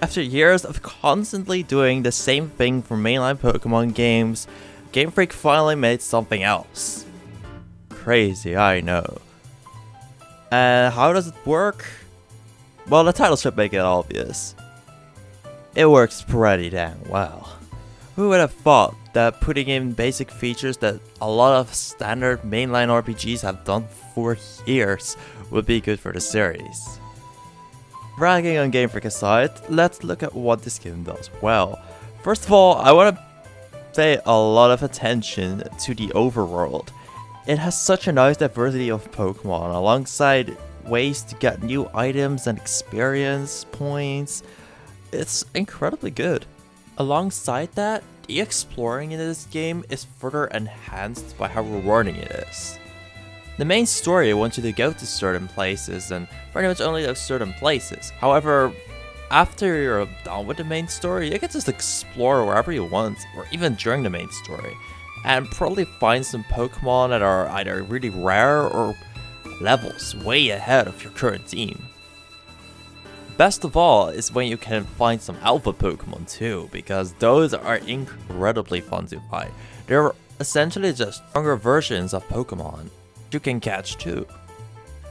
After years of constantly doing the same thing for mainline Pokemon games, Gamefreak finally made something else. Crazy, I know. And how does it work? Well, the title should make it obvious. It works pretty dang well. Who would have thought that putting in basic features that a lot of standard mainline RPGs have done for years would be good for the series? Bragging on Gamefreak aside, let's look at what this game does well. First of all, I want to pay a lot of attention to the overworld. It has such a nice diversity of Pokemon alongside ways to get new items and experience points. It's incredibly good. Alongside that, the exploring in this game is further enhanced by how rewarding it is. The main story wants you to go to certain places and pretty much only those certain places. However, after you're done with the main story, you can just explore wherever you want, or even during the main story, and probably find some Pokemon that are either really rare or levels way ahead of your current team. Best of all is when you can find some alpha Pokemon too, because those are incredibly fun to fight. They're essentially just stronger versions of Pokemon you can catch too.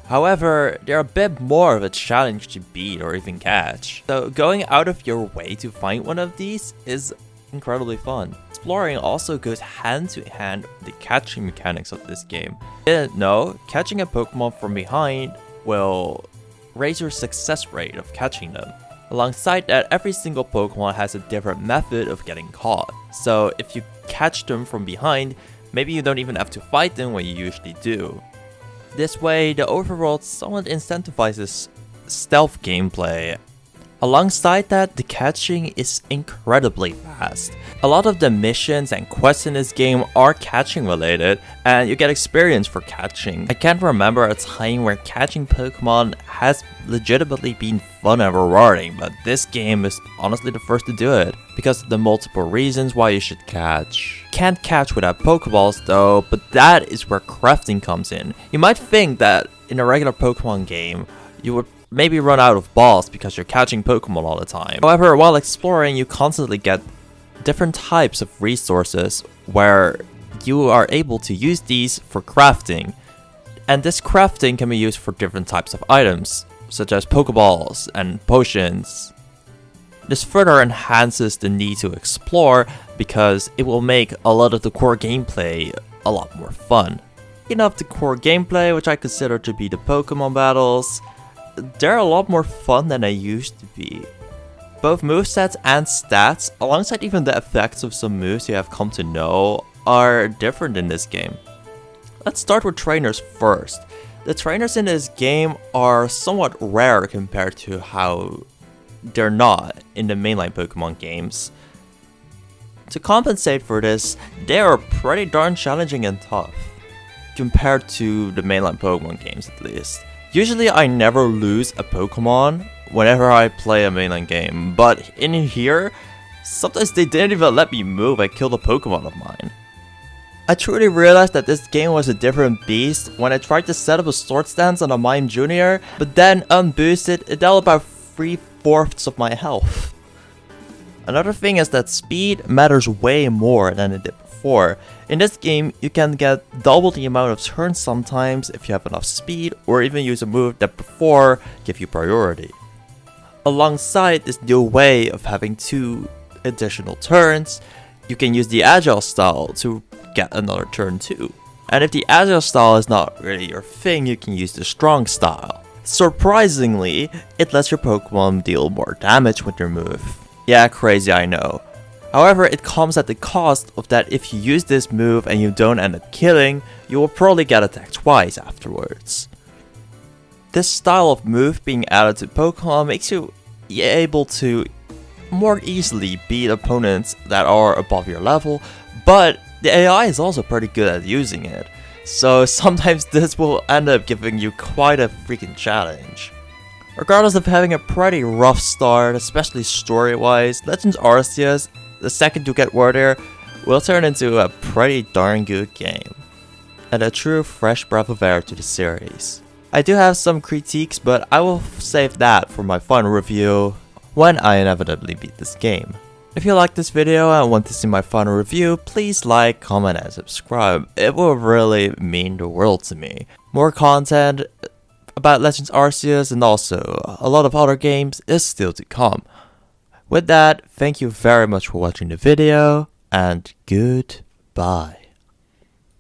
However, they're a bit more of a challenge to beat or even catch, so going out of your way to find one of these is incredibly fun. Exploring also goes hand to hand with the catching mechanics of this game. Didn't know, catching a Pokemon from behind will raise your success rate of catching them. Alongside that, every single Pokemon has a different method of getting caught, so if you catch them from behind, maybe you don't even have to fight them when you usually do. This way, the overworld somewhat incentivizes stealth gameplay. Alongside that, the catching is incredibly fast. A lot of the missions and quests in this game are catching related, and you get experience for catching. I can't remember a time where catching Pokemon has legitimately been fun and rewarding, but this game is honestly the first to do it, because of the multiple reasons why you should catch. Can't catch without Pokeballs though, but that is where crafting comes in. You might think that in a regular Pokemon game, you would maybe run out of balls because you're catching Pokemon all the time. However, while exploring, you constantly get different types of resources where you are able to use these for crafting. And this crafting can be used for different types of items, such as Pokeballs and potions. This further enhances the need to explore because it will make a lot of the core gameplay a lot more fun. Enough the core gameplay, which I consider to be the Pokemon battles, they're a lot more fun than they used to be. Both movesets and stats, alongside even the effects of some moves you have come to know, are different in this game. Let's start with trainers first. The trainers in this game are somewhat rare compared to how they're not in the mainline Pokemon games. To compensate for this, they are pretty darn challenging and tough, compared to the mainline Pokemon games at least. Usually I never lose a Pokemon whenever I play a mainline game, but in here, sometimes they didn't even let me move and kill the Pokemon of mine. I truly realized that this game was a different beast when I tried to set up a sword stance on a Mime Jr., but then unboosted, it dealt about 3/4 of my health. Another thing is that speed matters way more than it did before. In this game, you can get double the amount of turns sometimes if you have enough speed, or even use a move that before gave you priority. Alongside this new way of having 2 additional turns, you can use the Agile style to get another turn too. And if the Agile style is not really your thing, you can use the Strong style. Surprisingly, it lets your Pokemon deal more damage with your move. Yeah, crazy, I know. However, it comes at the cost of that if you use this move and you don't end up killing, you will probably get attacked twice afterwards. This style of move being added to Pokemon makes you able to more easily beat opponents that are above your level, but the AI is also pretty good at using it, so sometimes this will end up giving you quite a freaking challenge. Regardless of having a pretty rough start, especially story-wise, Legends Arceus, the second you get word there, will turn into a pretty darn good game, and a true fresh breath of air to the series. I do have some critiques, but I will save that for my final review when I inevitably beat this game. If you like this video and want to see my final review, please like, comment, and subscribe. It will really mean the world to me. More content about Legends Arceus and also a lot of other games is still to come. With that, thank you very much for watching the video, and goodbye.